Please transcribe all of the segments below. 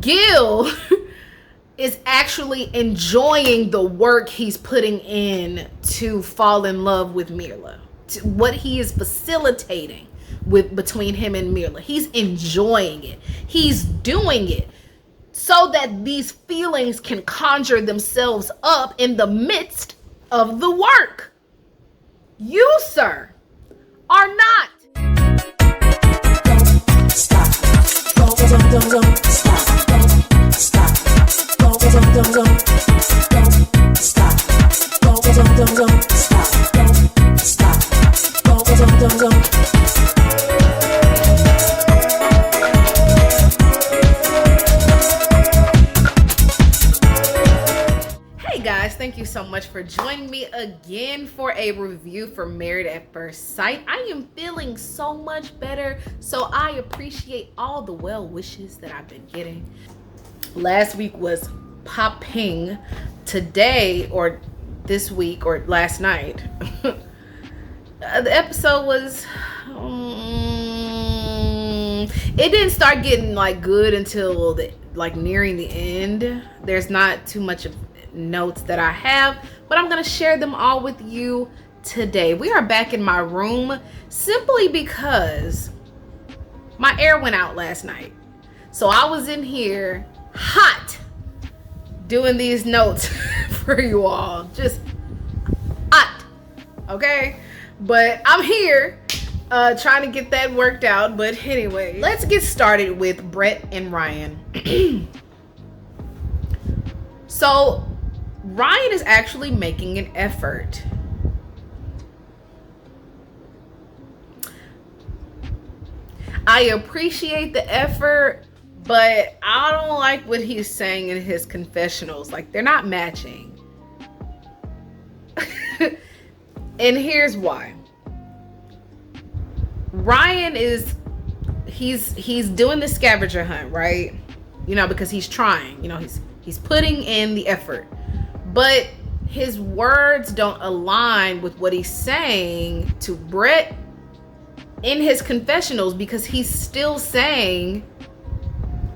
Gil is actually enjoying the work he's putting in to fall in love with Mirla. What he is facilitating between him and Mirla. He's enjoying it. He's doing it so that these feelings can conjure themselves up in the midst of the work. You, sir, are not. Don't stop. Don't stop. Don't stop. Don't stop. Don't stop. Don't stop. Don't. Guys, thank you so much for joining me again for a review for Married at First Sight. I am feeling so much better, so I appreciate all the well wishes that I've been getting. Last week was popping. Today, or this week, or last night, the episode was it didn't start getting like good until nearing the end. There's not too much of notes that I have, but I'm gonna share them all with you today. We are back in my room simply because my air went out last night, so I was in here hot doing these notes for you all, just hot, okay? But I'm here trying to get that worked out. But anyway, let's get started with Brett and Ryan. So Ryan is actually making an effort. I appreciate the effort, but I don't like what he's saying in his confessionals. Like, they're not matching. And here's why. Ryan he's doing the scavenger hunt, right? You know, because he's trying, you know, he's putting in the effort. But his words don't align with what he's saying to Brett in his confessionals, because he's still saying,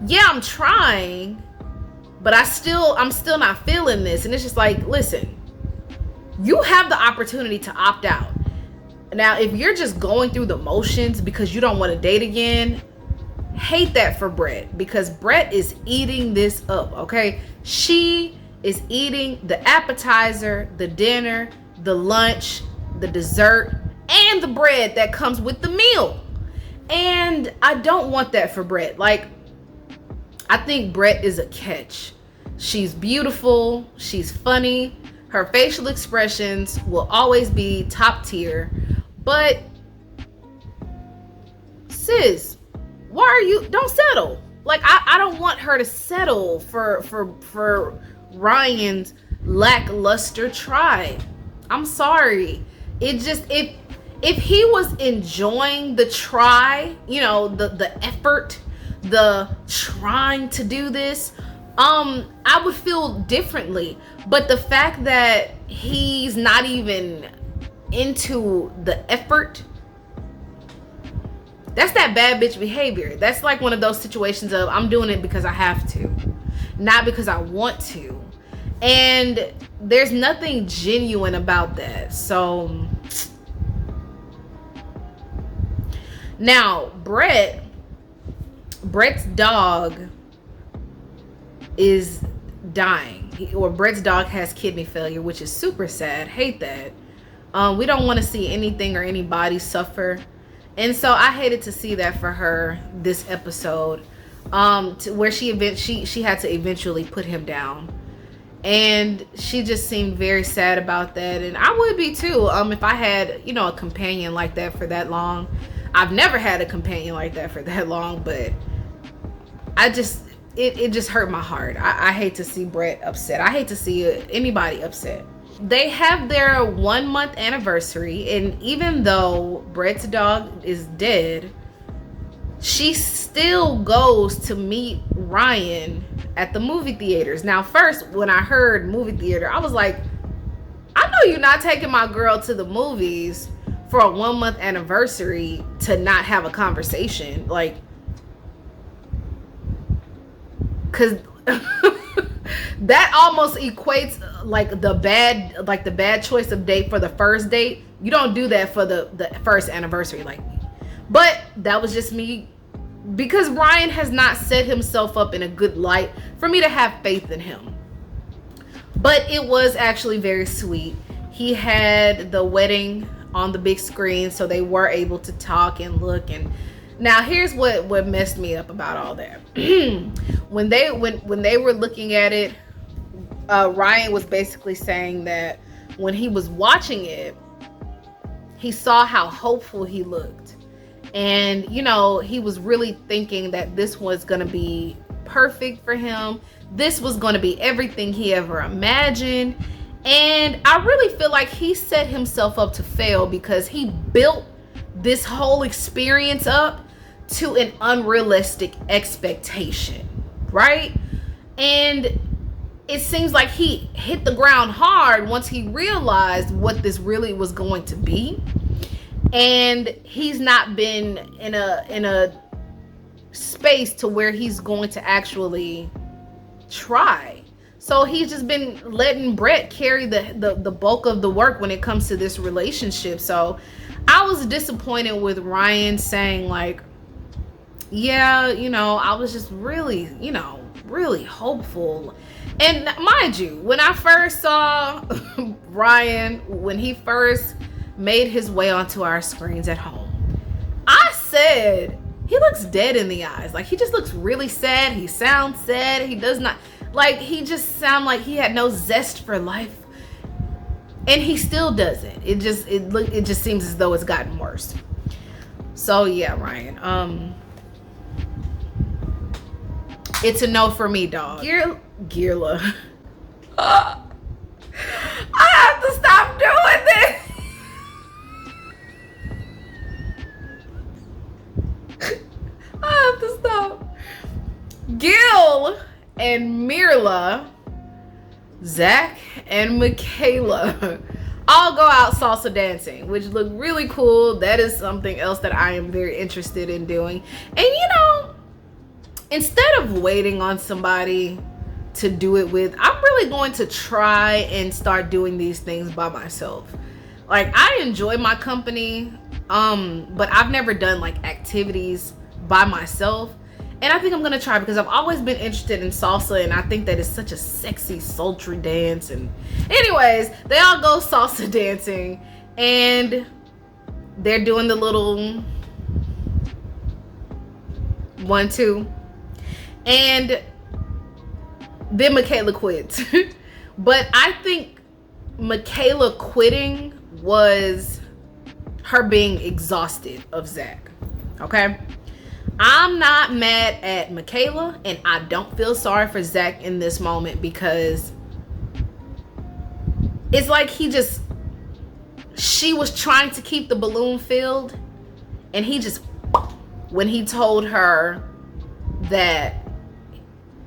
yeah, I'm trying, but I'm still not feeling this. And it's just like, listen, you have the opportunity to opt out. Now, if you're just going through the motions because you don't want to date again, hate that for Brett, because Brett is eating this up, okay? She is eating the appetizer, the dinner, the lunch, the dessert, and the bread that comes with the meal. And I don't want that for Brett. Like, I think Brett is a catch. She's beautiful. She's funny. Her facial expressions will always be top tier. But sis, why are you, don't settle. Like, I don't want her to settle for Ryan's lackluster try. I'm sorry. It just, if he was enjoying the try, you know, the effort, the trying to do this, I would feel differently. But the fact that he's not even into the effort, that's that bad bitch behavior. That's like one of those situations of, I'm doing it because I have to, not because I want to. And there's nothing genuine about that. So now Brett's dog is dying, or Brett's dog has kidney failure, which is super sad. Hate that. We don't want to see anything or anybody suffer. And so I hated to see that for her this episode, where she had to eventually put him down. And she just seemed very sad about that. And I would be too, if I had, you know, a companion like that for that long. I've never had a companion like that for that long, but it just hurt my heart. I hate to see Brett upset. I hate to see anybody upset. They have their 1 month anniversary, and even though Brett's dog is dead, she still goes to meet Ryan at the movie theaters. Now, first, when I heard movie theater, I was like, I know you're not taking my girl to the movies for a 1 month anniversary to not have a conversation. Like, because that almost equates like the bad choice of date for the first date. You don't do that for the first anniversary, like. But that was just me, because Ryan has not set himself up in a good light for me to have faith in him. But it was actually very sweet. He had the wedding on the big screen, so they were able to talk and look. And now here's what messed me up about all that. when they were looking at it, Ryan was basically saying that when he was watching it, he saw how hopeful he looked. And, you know, he was really thinking that this was going to be perfect for him. This was going to be everything he ever imagined. And I really feel like he set himself up to fail, because he built this whole experience up to an unrealistic expectation, right? And it seems like he hit the ground hard once he realized what this really was going to be. And he's not been in a space to where he's going to actually try. So he's just been letting Brett carry the bulk of the work when it comes to this relationship. So I was disappointed with Ryan saying like, yeah, you know, I was just really, you know, really hopeful. And mind you, when I first saw Ryan, when he first made his way onto our screens at home, I said, he looks dead in the eyes. Like, he just looks really sad. He sounds sad. He does not, like, he just sound like he had no zest for life. And he still doesn't. It just seems as though it's gotten worse. So yeah, Ryan, it's a no for me, dog. Gearla. I have to stop doing this. I have to stop. Gil and Mirla, Zach and Michaela all go out salsa dancing, which looked really cool. That is something else that I am very interested in doing. And you know, instead of waiting on somebody to do it with, I'm really going to try and start doing these things by myself. Like, I enjoy my company, but I've never done like activities by myself. And I think I'm gonna try, because I've always been interested in salsa, and I think that it's such a sexy, sultry dance. And anyways, they all go salsa dancing, and they're doing the little 1-2, and then Michaela quits. But I think Michaela quitting was her being exhausted of Zach. Okay, I'm not mad at Michaela, and I don't feel sorry for Zach in this moment, because it's like she was trying to keep the balloon filled, and he just, when he told her that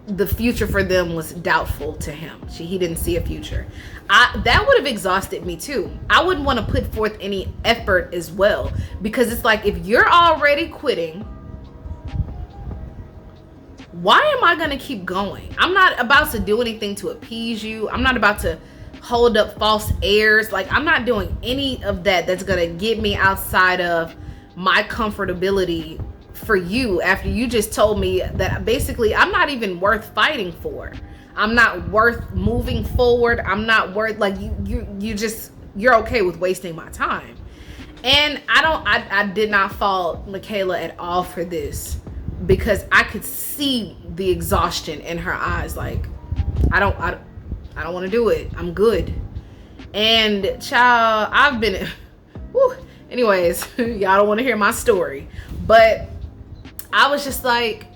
the future for them was doubtful to him, he didn't see a future, that would have exhausted me too. I wouldn't want to put forth any effort as well, because it's like, if you're already quitting, why am I gonna keep going? I'm not about to do anything to appease you. I'm not about to hold up false airs. Like, I'm not doing any of that that's gonna get me outside of my comfortability for you, after you just told me that basically I'm not even worth fighting for. I'm not worth moving forward. I'm not worth, like, you're okay with wasting my time. And I did not fault Michaela at all for this, because I could see the exhaustion in her eyes. Like, I don't want to do it. I'm good. And child, I've been, whew, anyways, y'all don't want to hear my story, but I was just like,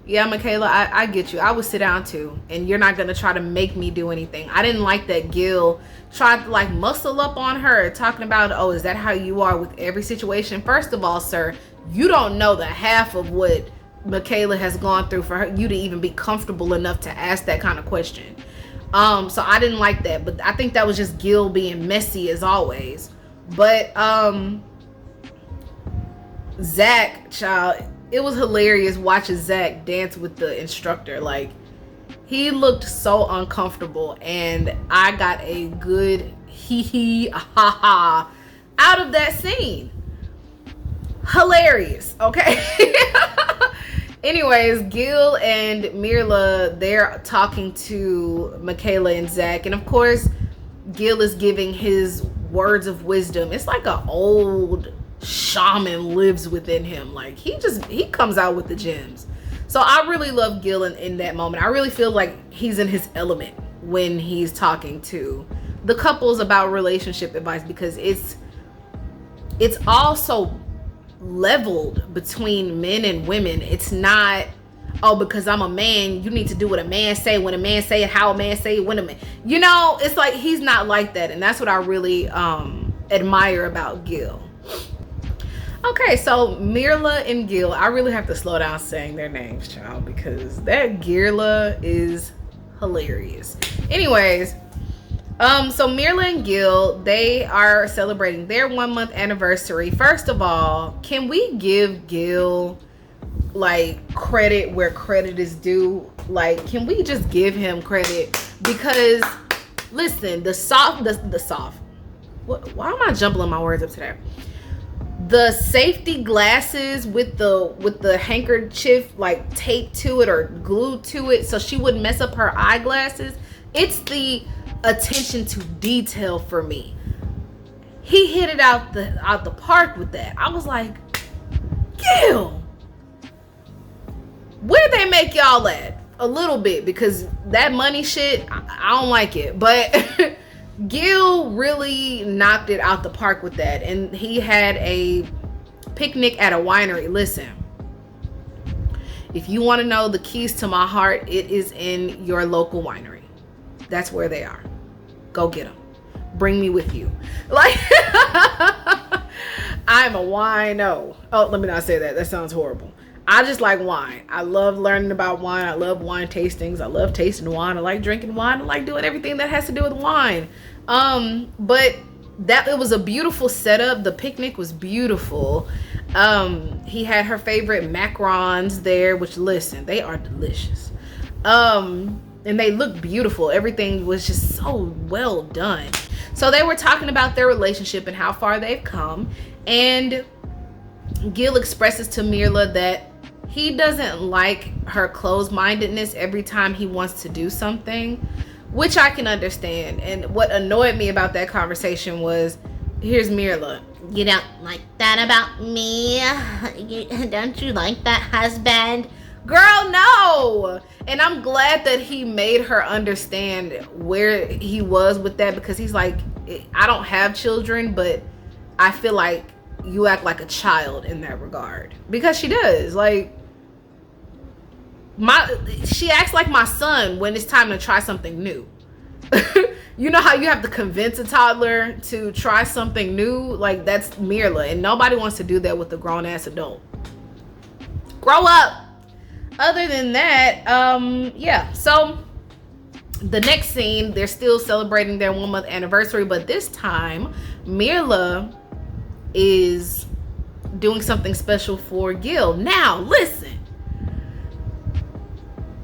yeah, Michaela, I get you. I would sit down too, and you're not gonna try to make me do anything. I didn't like that Gil tried to like muscle up on her, talking about, oh, is that how you are with every situation? First of all, sir, you don't know the half of what Michaela has gone through for you to even be comfortable enough to ask that kind of question. So I didn't like that, but I think that was just Gil being messy as always. But Zach, child, it was hilarious watching Zach dance with the instructor. Like, he looked so uncomfortable, and I got a good hee hee ha ha out of that scene. Hilarious, okay? Anyways, Gil and Mirla, they're talking to Michaela and Zach, and of course, Gil is giving his words of wisdom. It's like an old shaman lives within him. Like, he comes out with the gems. So I really love Gil in that moment. I really feel like he's in his element when he's talking to the couples about relationship advice, because it's also leveled between men and women. It's not, oh, because I'm a man, you need to do what a man say, when a man say it, how a man say it, when a man, you know, it's like, he's not like that. And that's what I really admire about Gil. Okay, so Mirla and Gil, I really have to slow down saying their names, child, because that Girla is hilarious. Anyways, so Mirla and Gil, they are celebrating their 1 month anniversary. First of all, can we give Gil like credit where credit is due? Like, can we just give him credit? Because listen, the soft, why am I jumbling my words up today? The safety glasses with the handkerchief like taped to it or glued to it so she wouldn't mess up her eyeglasses. It's the attention to detail for me. He hit it out the park with that. I was like, Gil, where they make y'all at? A little bit, because that money shit, I don't like it. But Gil really knocked it out the park with that. And he had a picnic at a winery. Listen, if you want to know the keys to my heart, it is in your local winery. That's where they are. Go get them. Bring me with you. Like, I'm a wino. Oh, let me not say that. That sounds horrible. I just like wine. I love learning about wine. I love wine tastings. I love tasting wine. I like drinking wine. I like doing everything that has to do with wine. But it was a beautiful setup. The picnic was beautiful. He had her favorite macarons there, which, listen, they are delicious. And they look beautiful. Everything was just so well done. So they were talking about their relationship and how far they've come. And Gil expresses to Mirla that he doesn't like her closed-mindedness every time he wants to do something, which I can understand. And what annoyed me about that conversation was, here's Mirla. You don't like that about me? Don't you like that, husband? Girl, no. And I'm glad that he made her understand where he was with that, because he's like, I don't have children, but I feel like you act like a child in that regard. Because she does. Like, she acts like my son when it's time to try something new. You know how you have to convince a toddler to try something new? Like, that's Mirla, and nobody wants to do that with a grown-ass adult. Grow up. Other than that, yeah. So the next scene, they're still celebrating their 1 month anniversary, but this time Mirla is doing something special for Gil. Now, listen.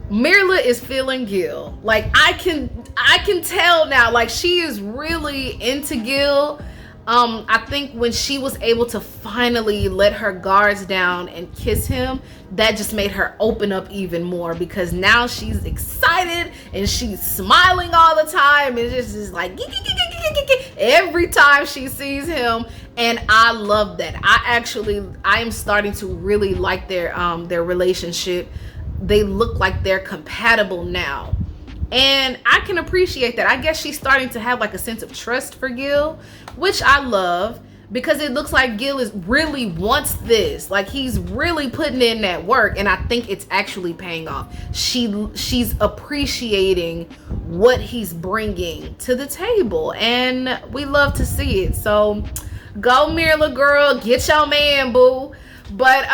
Mirla is feeling Gil. Like, I can tell now, like, she is really into Gil. I think when she was able to finally let her guards down and kiss him, that just made her open up even more, because now she's excited and she's smiling all the time. And it's just like every time she sees him. And I love that. I am starting to really like their relationship. They look like they're compatible now. And I can appreciate that. I guess she's starting to have like a sense of trust for Gil, which I love, because it looks like Gil really wants this. Like, he's really putting in that work, and I think it's actually paying off. She's appreciating what he's bringing to the table, and we love to see it. So go Mirla, girl, get your man, boo. But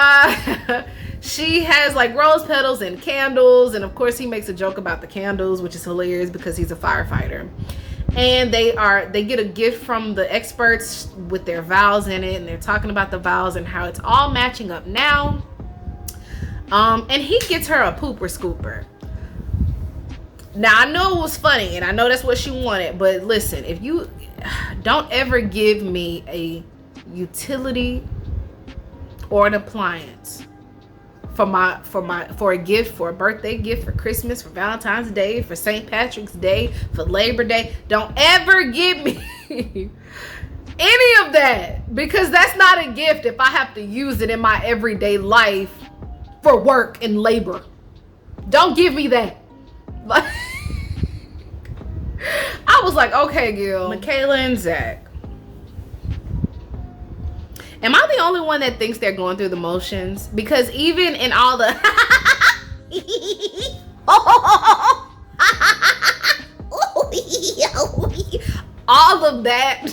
she has like rose petals and candles, and of course he makes a joke about the candles, which is hilarious because he's a firefighter. And they get a gift from the experts with their vows in it, and they're talking about the vows and how it's all matching up now. And he gets her a pooper scooper. Now I know it was funny, and I know that's what she wanted, but listen, if you don't ever give me a utility or an appliance for a gift, for a birthday gift, for Christmas, for Valentine's Day, for St. Patrick's Day, for Labor Day, don't ever give me any of that, because that's not a gift if I have to use it in my everyday life for work and labor. Don't give me that. I was like, okay, Gil, Michaela and Zach. Am I the only one that thinks they're going through the motions? Because even in all the all of that,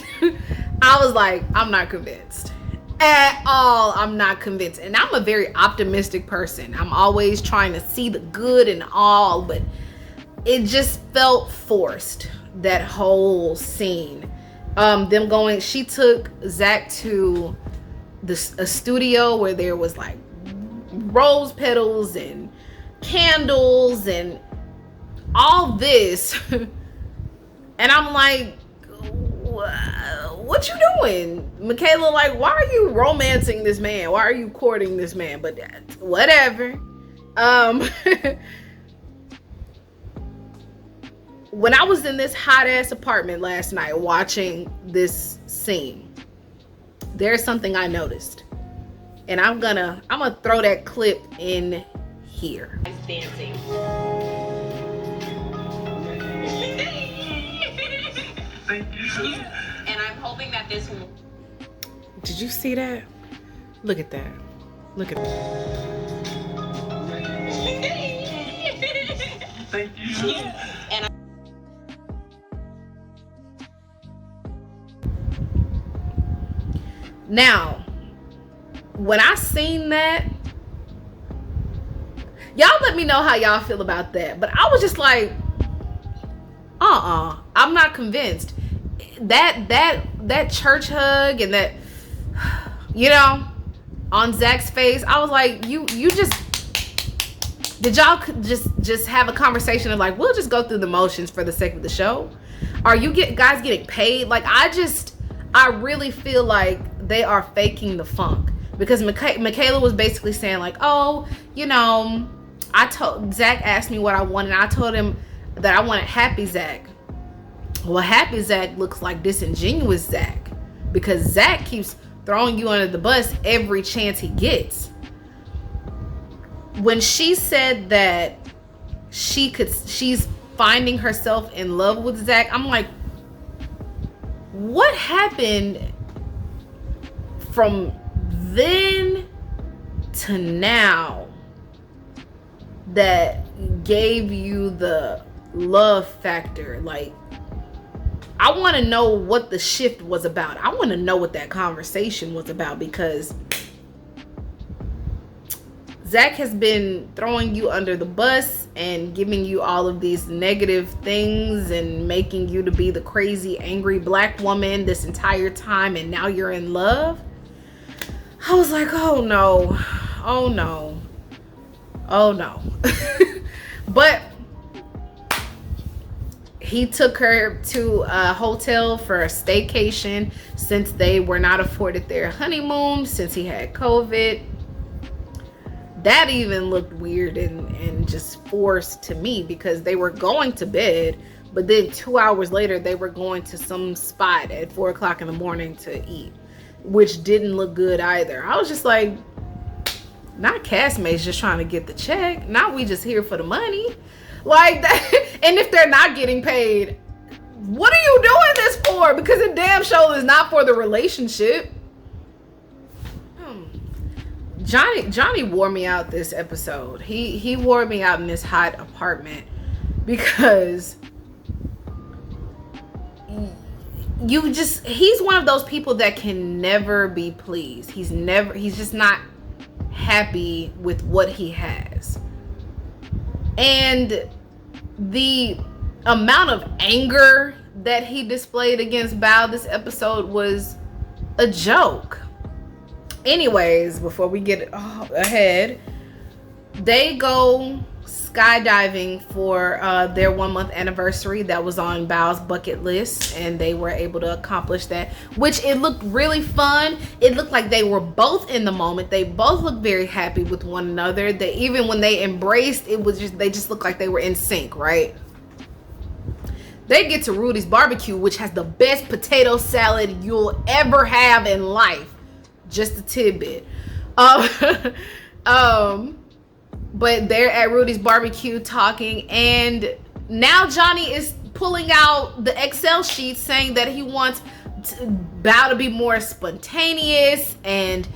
I was like, I'm not convinced at all. I'm not convinced. And I'm a very optimistic person. I'm always trying to see the good in all, but it just felt forced, that whole scene. She took Zach to a studio where there was like rose petals and candles and all this. And I'm like, what you doing? Michaela, like, why are you romancing this man? Why are you courting this man? But whatever. When I was in this hot ass apartment last night watching this scene, there's something I noticed, and I'm gonna throw that clip in here. Dancing. And I'm hoping that this will. Did you see that? Look at that. Look at that. Thank you. And now, when I seen that, y'all let me know how y'all feel about that. But I was just like, I'm not convinced. That church hug and that, on Zach's face, I was like, did y'all just have a conversation of like, we'll just go through the motions for the sake of the show? Are you guys getting paid? Like, I really feel like they are faking the funk, because Michaela was basically saying like, Zach asked me what I wanted, and I told him that I wanted happy Zach. Well, happy Zach looks like disingenuous Zach, because Zach keeps throwing you under the bus every chance he gets. When she said that she's finding herself in love with Zach, I'm like, what happened from then to now that gave you the love factor? Like, I want to know what the shift was about. I want to know what that conversation was about, because Zach has been throwing you under the bus and giving you all of these negative things and making you to be the crazy, angry black woman this entire time, and now you're in love. I was like, oh no. But he took her to a hotel for a staycation, since they were not afforded their honeymoon since he had COVID. That even looked weird and just forced to me, because they were going to bed, but then 2 hours later they were going to some spot at 4 o'clock in the morning to eat, which didn't look good either. I was just like, not castmates just trying to get the check. Not we just here for the money. Like that. And if they're not getting paid, what are you doing this for? Because it damn show is not for the relationship. Johnny wore me out this episode. He wore me out in this hot apartment, because he's one of those people that can never be pleased. He's just not happy with what he has. And the amount of anger that he displayed against Bao this episode was a joke. Anyways, before we get ahead, They go skydiving for their 1 month anniversary. That was on Bao's bucket list, and they were able to accomplish that, which it looked really fun. It looked like they were both in the moment. They both looked very happy with one another. They, even when they embraced, they just looked like they were in sync, right? They get to Rudy's barbecue, which has the best potato salad you'll ever have in life. Just a tidbit. But they're at Rudy's barbecue talking, and now Johnny is pulling out the Excel sheet saying that he wants Bao to be more spontaneous, and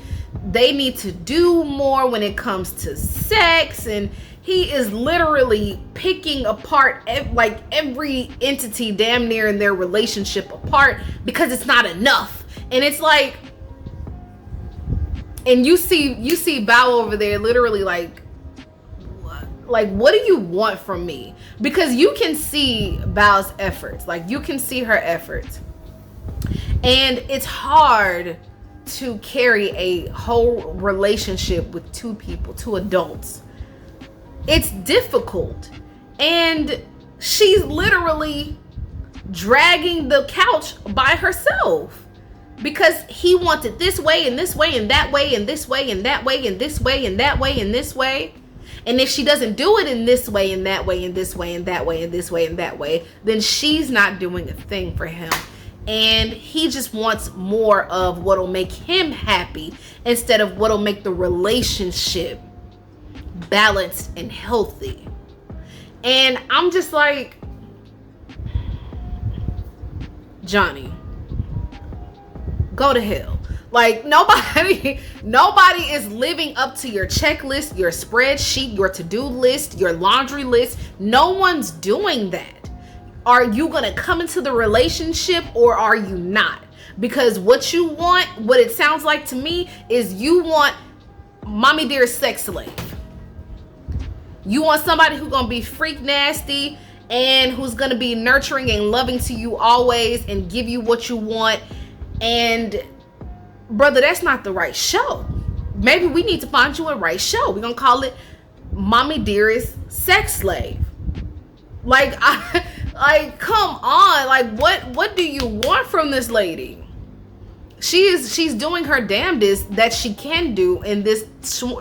they need to do more when it comes to sex, and he is literally picking apart like every entity damn near in their relationship apart because it's not enough. And it's like, and you see Bao over there literally like, what do you want from me? Because you can see Bao's efforts. Like, you can see her efforts. And it's hard to carry a whole relationship with two people, two adults. It's difficult. And she's literally dragging the couch by herself. Because he wants it this way and this way and that way and this way and that way and this way and that way and this way. And if she doesn't do it in this way and that way and this way and that way and this way and that way, then she's not doing a thing for him. And he just wants more of what'll make him happy instead of what'll make the relationship balanced and healthy. And I'm just like, Johnny, go to hell. Like, nobody is living up to your checklist, your spreadsheet, your to-do list, your laundry list. No one's doing that. Are you gonna come into the relationship or are you not? Because what you want, what it sounds like to me, is you want mommy dearest sex slave. You want somebody who's gonna be freak nasty and who's gonna be nurturing and loving to you always and give you what you want. And brother, that's not the right show. Maybe we need to find you a right show. We're gonna call it Mommy Dearest Sex Slave. Like, come on. Like, what do you want from this lady? She's doing her damnedest that she can do in this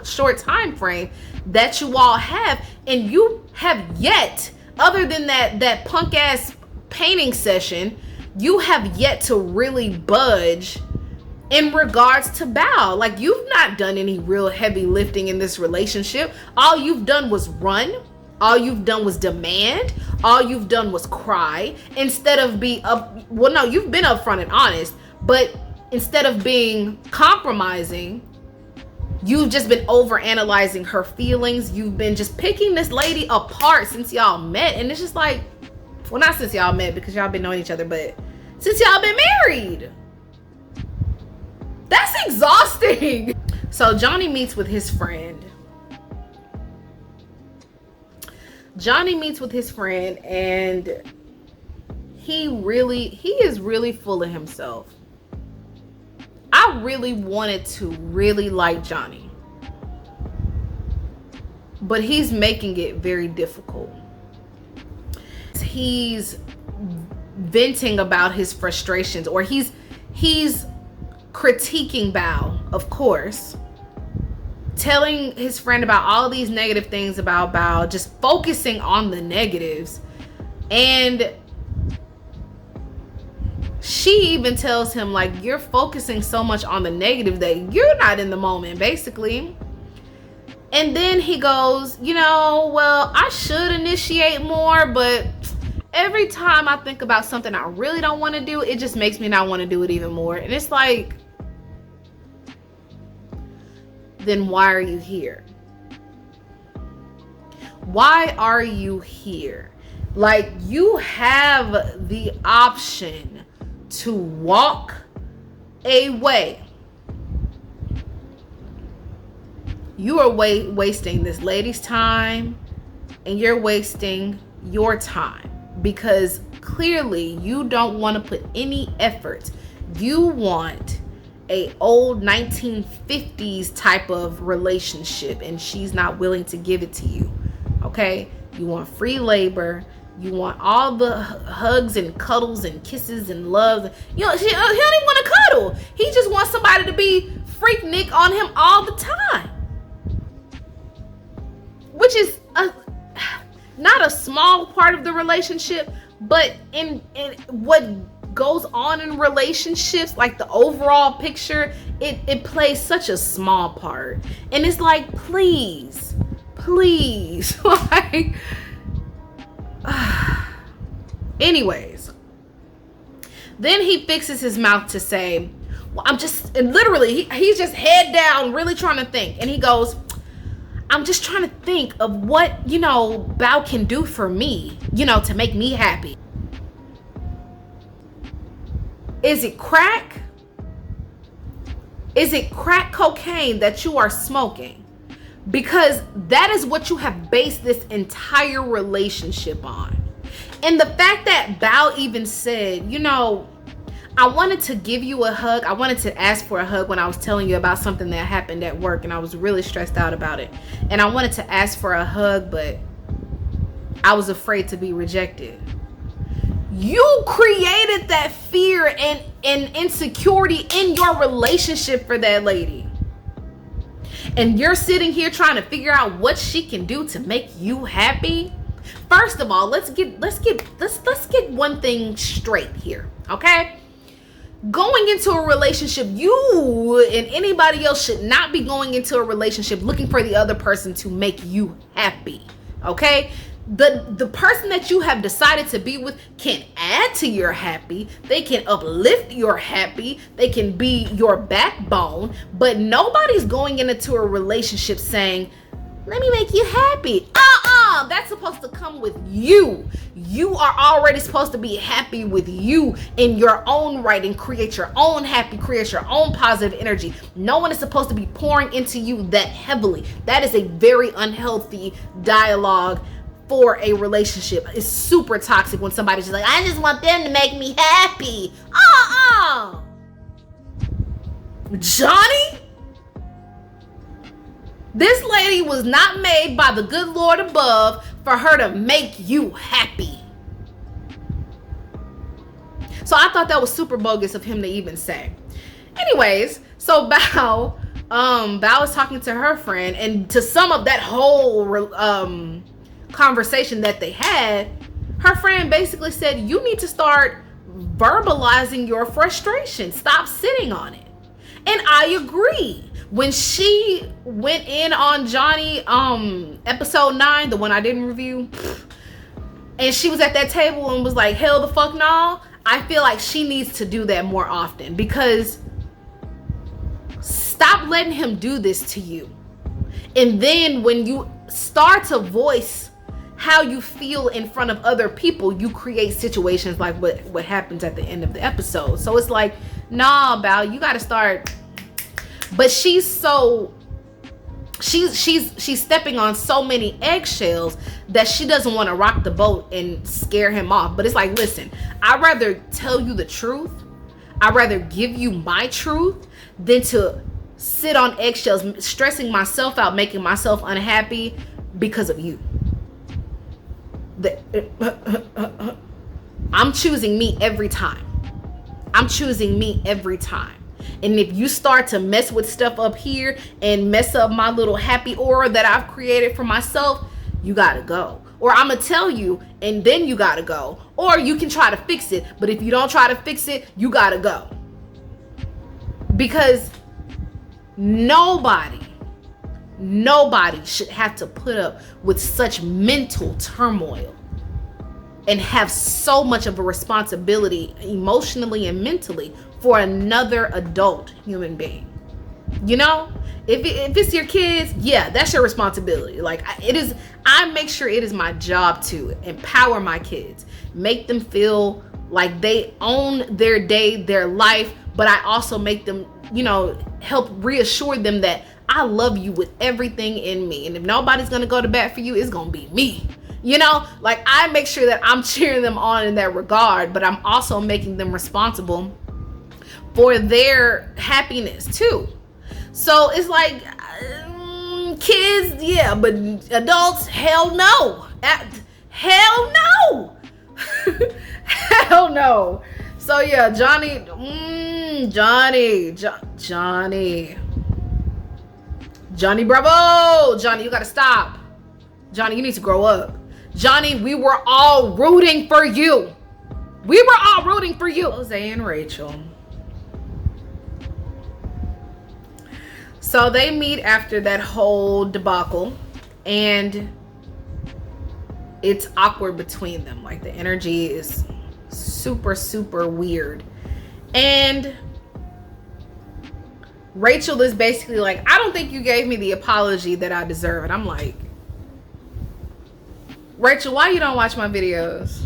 short time frame that you all have, and you have yet, other than that punk ass painting session, you have yet to really budge in regards to Bao. Like, you've not done any real heavy lifting in this relationship. All you've done was run. All you've done was demand. All you've done was cry. Instead of you've been upfront and honest, but instead of being compromising, you've just been over analyzing her feelings. You've been just picking this lady apart since y'all met. And it's just like, well, not since y'all met because y'all been knowing each other, but since y'all been married. That's exhausting. So Johnny meets with his friend. And he is really full of himself. I really wanted to really like Johnny, but he's making it very difficult. He's venting about his frustrations, or he's critiquing Bao, of course, telling his friend about all these negative things about Bao, just focusing on the negatives. And she even tells him, like, you're focusing so much on the negative that you're not in the moment, basically. And then he goes, well, I should initiate more, but every time I think about something I really don't want to do, it just makes me not want to do it even more. And it's like, then why are you here? Why are you here? Like, you have the option to walk away. You are wasting this lady's time, and you're wasting your time because clearly you don't want to put any effort. You want a old 1950s type of relationship, and she's not willing to give it to you. Okay? You want free labor. You want all the hugs and cuddles and kisses and love. He don't even want to cuddle. He just wants somebody to be freaknik on him all the time. Which is not a small part of the relationship, but in what goes on in relationships, like the overall picture, it plays such a small part. And it's like, please, like, anyways, then he fixes his mouth to say, well, I'm just, and literally, he's just head down, really trying to think. And he goes, I'm just trying to think of what, Bao can do for me, to make me happy. Is it crack? Is it crack cocaine that you are smoking? Because that is what you have based this entire relationship on. And the fact that Bao even said, I wanted to give you a hug. I wanted to ask for a hug when I was telling you about something that happened at work, and I was really stressed out about it. And I wanted to ask for a hug, but I was afraid to be rejected. You created that fear and insecurity in your relationship for that lady. And you're sitting here trying to figure out what she can do to make you happy. First of all, let's get one thing straight here, okay? Going into a relationship, you and anybody else should not be going into a relationship looking for the other person to make you happy, okay? The person that you have decided to be with can add to your happy. They can uplift your happy. They can be your backbone. But nobody's going into a relationship saying, let me make you happy. That's supposed to come with you. You are already supposed to be happy with you in your own right and create your own happy, create your own positive energy. No one is supposed to be pouring into you that heavily. That is a very unhealthy dialogue for a relationship. It's super toxic when somebody's just like, I just want them to make me happy. Johnny? This lady was not made by the good Lord above for her to make you happy. So I thought that was super bogus of him to even say. Anyways, so Bao is talking to her friend, and to sum up that whole conversation that they had, her friend basically said, you need to start verbalizing your frustration. Stop sitting on it. And I agree. When she went in on Johnny, episode 9, the one I didn't review, and she was at that table and was like, hell the fuck no, I feel like she needs to do that more often, because stop letting him do this to you. And then when you start to voice how you feel in front of other people, you create situations like what happens at the end of the episode. So it's like, nah, Bao, you gotta start. But she's stepping on so many eggshells that she doesn't want to rock the boat and scare him off. But it's like, listen, I'd rather tell you the truth. I'd rather give you my truth than to sit on eggshells, stressing myself out, making myself unhappy because of you. I'm choosing me every time. I'm choosing me every time. And if you start to mess with stuff up here and mess up my little happy aura that I've created for myself, you gotta go. Or I'm gonna tell you and then you gotta go. Or you can try to fix it, but if you don't try to fix it, you gotta go. Because nobody should have to put up with such mental turmoil and have so much of a responsibility emotionally and mentally for another adult human being. If it's your kids, yeah, that's your responsibility. Like, I make sure it is my job to empower my kids, make them feel like they own their day, their life, but I also make them, help reassure them that I love you with everything in me. And if nobody's gonna go to bat for you, it's gonna be me. Like, I make sure that I'm cheering them on in that regard, but I'm also making them responsible for their happiness too. So it's like, kids, yeah, but adults, hell no. Hell no. Hell no. So yeah, Johnny, Bravo. Johnny, you gotta stop. Johnny, you need to grow up. Johnny, we were all rooting for you. Jose and Rachel. So they meet after that whole debacle, and it's awkward between them. Like, the energy is super, super weird. And Rachel is basically like, I don't think you gave me the apology that I deserve. And I'm like, Rachel, why you don't watch my videos?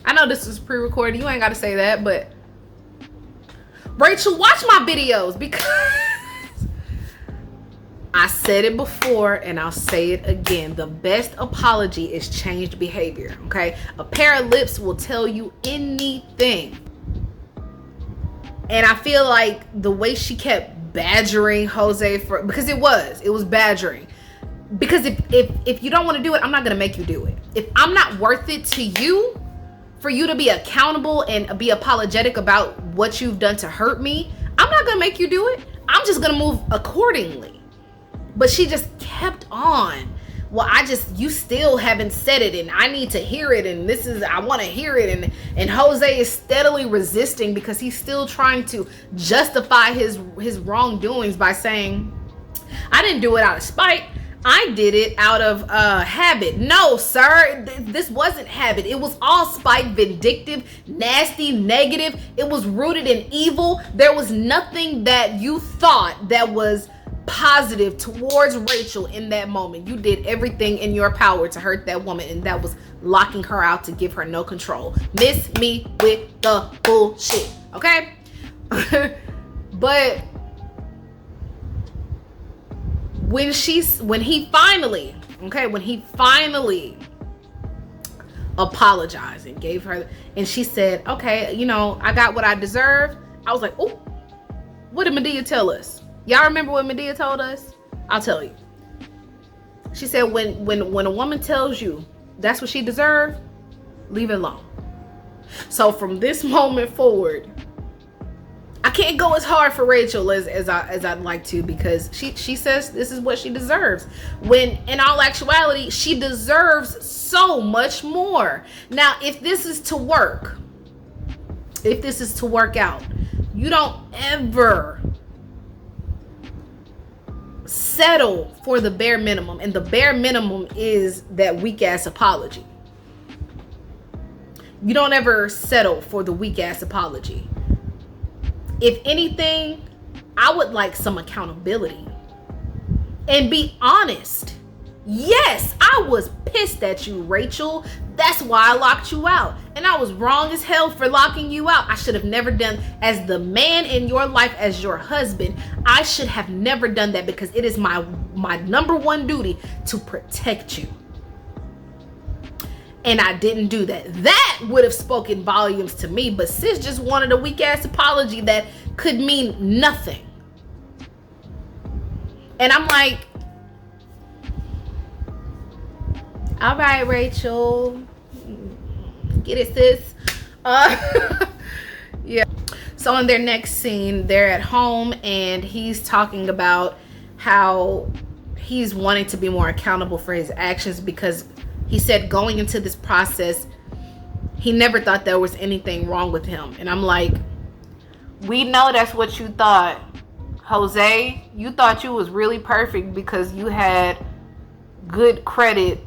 I know this is pre-recorded. You ain't got to say that, but Rachel, watch my videos, because I said it before and I'll say it again. The best apology is changed behavior, okay? A pair of lips will tell you anything. And I feel like the way she kept badgering Jose because it was badgering. Because if you don't want to do it, I'm not going to make you do it. If I'm not worth it to you, for you to be accountable and be apologetic about what you've done to hurt me, I'm not going to make you do it. I'm just going to move accordingly. But she just kept on. Well, you still haven't said it, and I need to hear it, and I want to hear it. And Jose is steadily resisting because he's still trying to justify his wrongdoings by saying, I didn't do it out of spite. I did it out of habit. No, sir, this wasn't habit. It was all spite, vindictive, nasty, negative. It was rooted in evil. There was nothing that you thought that was positive towards Rachel in that moment. You did everything in your power to hurt that woman, and that was locking her out to give her no control. Miss me with the bullshit, okay? But when he finally apologized and gave her, and she said, okay, I got what I deserve. I was like, oh, what did Medea tell us? Y'all remember what Medea told us? I'll tell you. She said, when a woman tells you that's what she deserves, leave it alone. So from this moment forward, I can't go as hard for Rachel as I'd like to, because she says this is what she deserves, when in all actuality she deserves so much more. Now, if this is to work out, you don't ever settle for the bare minimum, and the bare minimum is that weak ass apology. You don't ever settle for the weak ass apology. If anything, I would like some accountability and be honest. Yes, I was pissed at you, Rachel. That's why I locked you out. And I was wrong as hell for locking you out. I should have never done, as the man in your life, as your husband, I should have never done that, because it is my number one duty to protect you. And I didn't do that. That would have spoken volumes to me, but sis just wanted a weak ass apology that could mean nothing. And I'm like, all right, Rachel, get it, sis. Yeah. So in their next scene, they're at home, and he's talking about how he's wanting to be more accountable for his actions, because he said going into this process, he never thought there was anything wrong with him. And I'm like, we know that's what you thought, Jose. You thought you was really perfect because you had good credit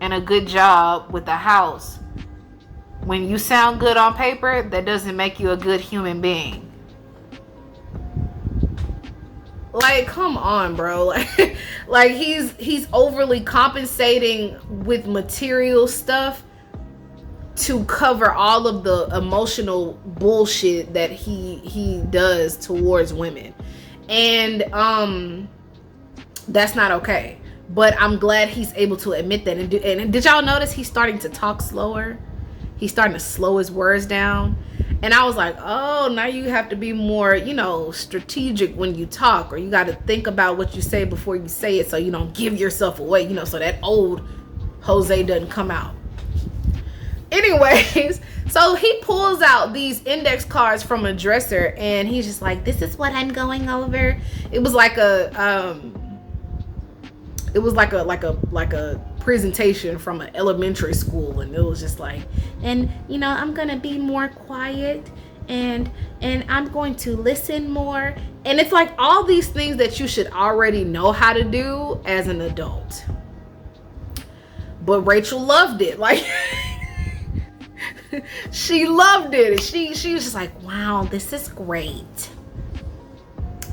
and a good job with the house. When you sound good on paper, that doesn't make you a good human being. Like, come on, bro. Like he's overly compensating with material stuff to cover all of the emotional bullshit that he does towards women. And that's not okay. But I'm glad he's able to admit that. And did y'all notice he's starting to talk slower? He's starting to slow his words down. And I was like, oh, now you have to be more, you know, strategic when you talk, or you got to think about what you say before you say it so you don't give yourself away, you know, so that old Jose doesn't come out. Anyways, so he pulls out these index cards from a dresser and he's just like, this is what I'm going over. It was like a presentation from an elementary school, and it was just like, and you know, I'm gonna be more quiet and I'm going to listen more. And it's like all these things that you should already know how to do as an adult. But Rachel loved it. Like she loved it. She was just like, wow, this is great.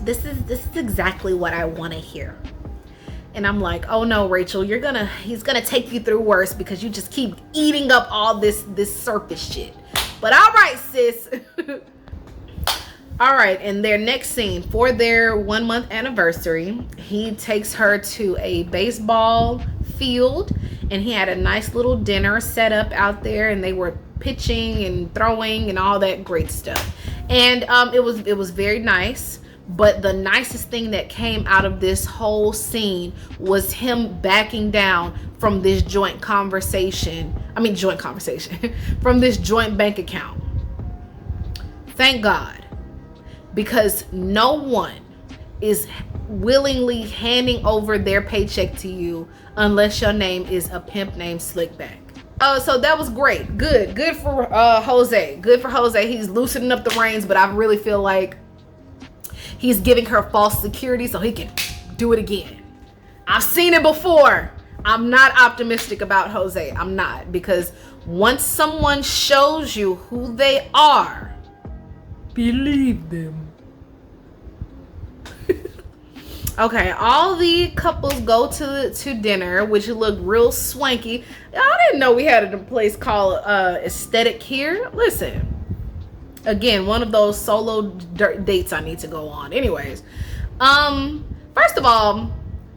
This is exactly what I want to hear. And I'm like, oh no, Rachel, he's gonna take you through worse because you just keep eating up all this surface shit. But all right, sis. All right, and their next scene, for their 1 month anniversary, he takes her to a baseball field, and he had a nice little dinner set up out there, and they were pitching and throwing and all that great stuff. And it was very nice. But the nicest thing that came out of this whole scene was him backing down from this joint conversation, from this joint bank account. Thank God. Because no one is willingly handing over their paycheck to you unless your name is a pimp named Slickback. Oh, so that was great. Good for Jose. Good for Jose. He's loosening up the reins, but I really feel like he's giving her false security so he can do it again. I've seen it before. I'm not optimistic about Jose. I'm not, because once someone shows you who they are, believe them. Okay, all the couples go to dinner, which looked real swanky. I didn't know we had a place called Aesthetic here. Listen. Again, one of those solo dates I need to go on. Anyways, first of all,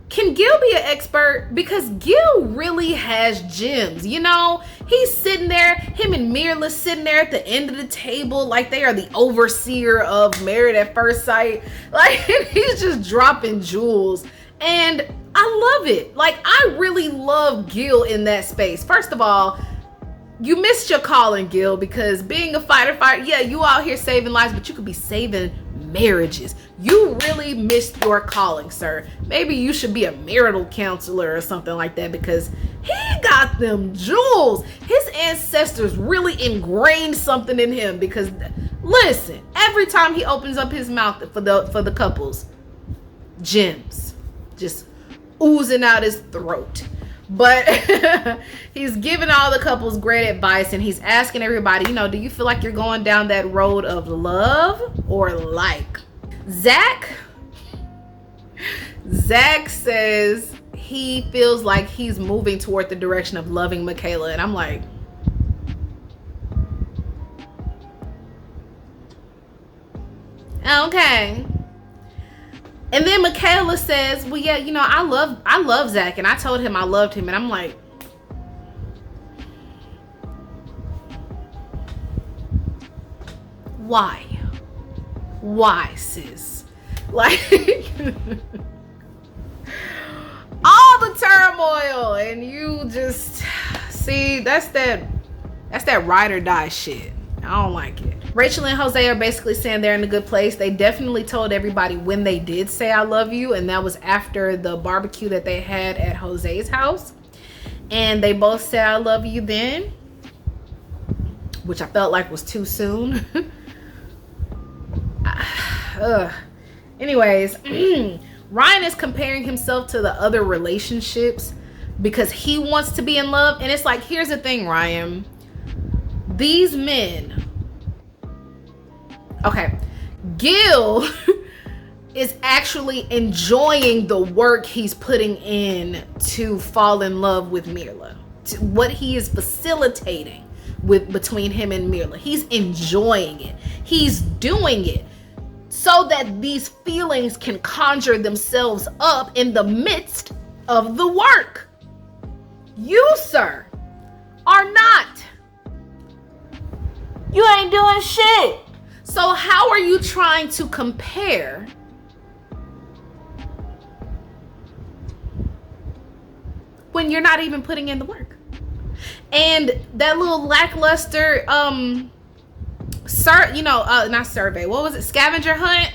can Gil be an expert? Because Gil really has gems. You know, he's sitting there, him and Mirla sitting there at the end of the table like they are the overseer of Married at First Sight. Like, he's just dropping jewels. And I love it. Like, I really love Gil in that space. First of all, you missed your calling, Gil, because being a fighter, yeah, you out here saving lives, but you could be saving marriages. You really missed your calling, sir. Maybe you should be a marital counselor or something like that, because he got them jewels. His ancestors really ingrained something in him, because listen, every time he opens up his mouth for the couples, gems just oozing out his throat. But he's giving all the couples great advice, and he's asking everybody, you know, do you feel like you're going down that road of love or like? Zach says he feels like he's moving toward the direction of loving Michaela, and I'm like, okay. And then Michaela says, well, yeah, you know, I love Zach, and I told him I loved him. And I'm like, why? Why, sis? Like, all the turmoil, and you just, see, that's that ride or die shit. I don't like it. Rachel and Jose are basically saying they're in a good place. They definitely told everybody when they did say I love you, and that was after the barbecue that they had at Jose's house. And they both said I love you then, which I felt like was too soon. Anyways, Ryan is comparing himself to the other relationships because he wants to be in love. And it's like, here's the thing, Ryan. These men, okay, Gil is actually enjoying the work he's putting in to fall in love with Mirla. What he is facilitating between him and Mirla. He's enjoying it. He's doing it so that these feelings can conjure themselves up in the midst of the work. You, sir, are not. You ain't doing shit. So how are you trying to compare when you're not even putting in the work? And that little lackluster not survey, what was it, scavenger hunt,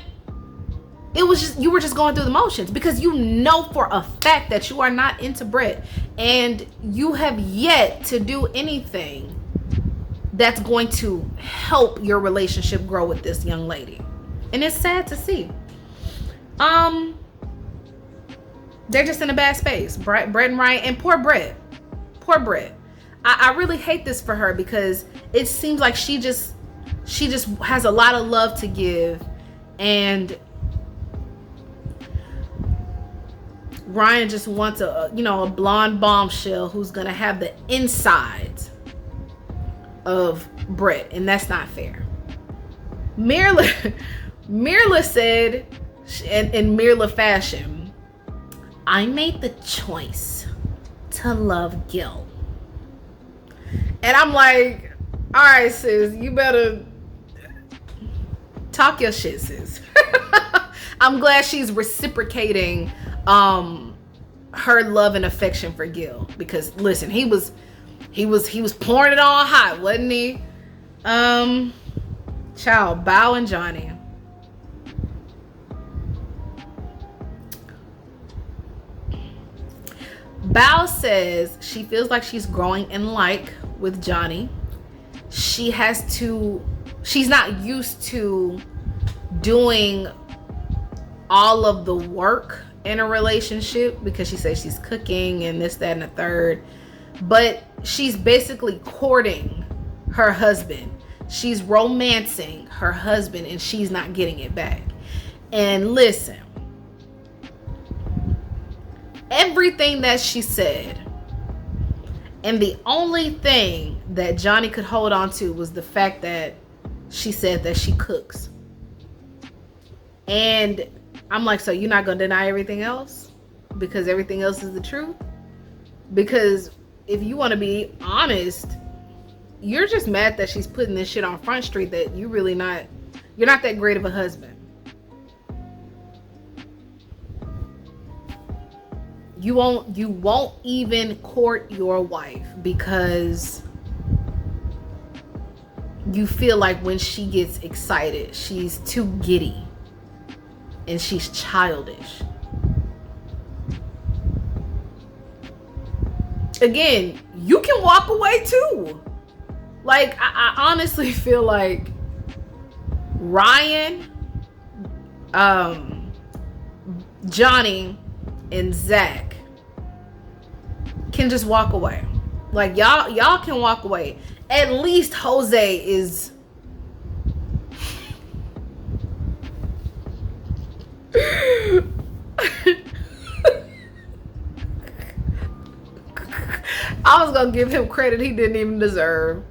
it was just, you were just going through the motions because you know for a fact that you are not into Brett, and you have yet to do anything that's going to help your relationship grow with this young lady. And it's sad to see. They're just in a bad space. Brett and Ryan, and poor Brett. I really hate this for her because it seems like she just has a lot of love to give, and Ryan just wants a blonde bombshell who's gonna have the insides of Brett, and that's not fair. Mirla said, in Mirla fashion, I made the choice to love Gil. And I'm like, all right, sis, you better talk your shit, sis. I'm glad she's reciprocating her love and affection for Gil, because listen, he was pouring it on hot, wasn't he? Child, Bao and Johnny. Bao says she feels like she's growing in like with Johnny. She's not used to doing all of the work in a relationship because she says she's cooking and this, that, and the third. But she's basically courting her husband. She's romancing her husband, and she's not getting it back. And listen, everything that she said, and the only thing that Johnny could hold on to was the fact that she said that she cooks. And I'm like, so you're not gonna deny everything else because everything else is the truth? Because if you want to be honest, you're just mad that she's putting this shit on Front Street, that you're not that great of a husband. You won't even court your wife because you feel like when she gets excited, she's too giddy and she's childish. Again, you can walk away too. Like, I honestly feel like Ryan, Johnny, and Zach can just walk away. Like, y'all can walk away. At least Jose is I was gonna give him credit he didn't even deserve.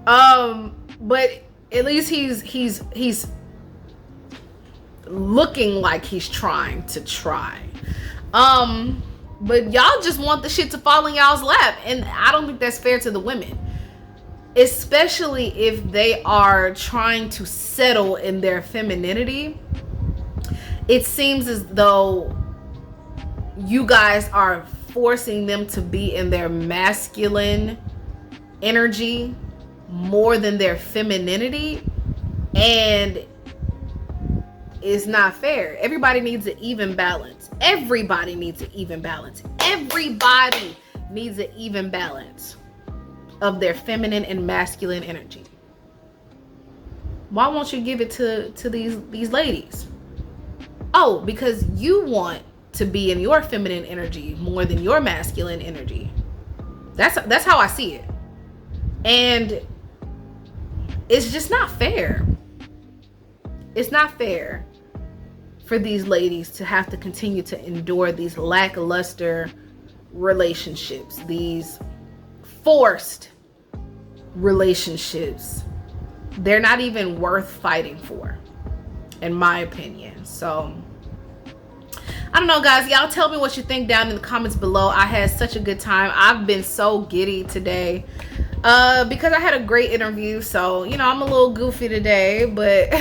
But at least he's looking like he's trying to try. But y'all just want the shit to fall in y'all's lap, and I don't think that's fair to the women, especially if they are trying to settle in their femininity. It seems as though you guys are forcing them to be in their masculine energy more than their femininity, and it's not fair. Everybody needs an even balance. Everybody needs an even balance. Everybody needs an even balance of their feminine and masculine energy. Why won't you give it to these ladies? Oh, because you want to be in your feminine energy more than your masculine energy. That's how I see it. And it's just not fair. It's not fair for these ladies to have to continue to endure these lackluster relationships, these forced relationships. They're not even worth fighting for, in my opinion. So I don't know, guys. Y'all tell me what you think down in the comments below. I had such a good time. I've been so giddy today. Because I had a great interview, so you know I'm a little goofy today, but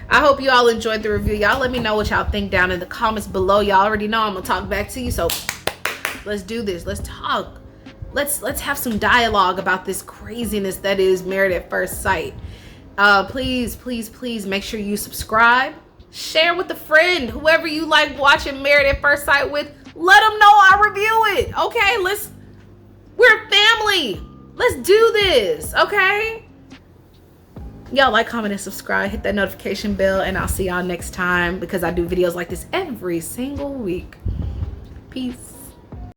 I hope you all enjoyed the review. Y'all let me know what y'all think down in the comments below. Y'all already know I'm gonna talk back to you, so let's do this. Let's talk. Let's have some dialogue about this craziness that is Married at First Sight. Please make sure you subscribe, share with a friend, whoever you like watching Married at First Sight with. Let them know I review it. Okay, we're family. Let's do this. Okay. Y'all like, comment, and subscribe. Hit that notification bell, and I'll see y'all next time because I do videos like this every single week. Peace.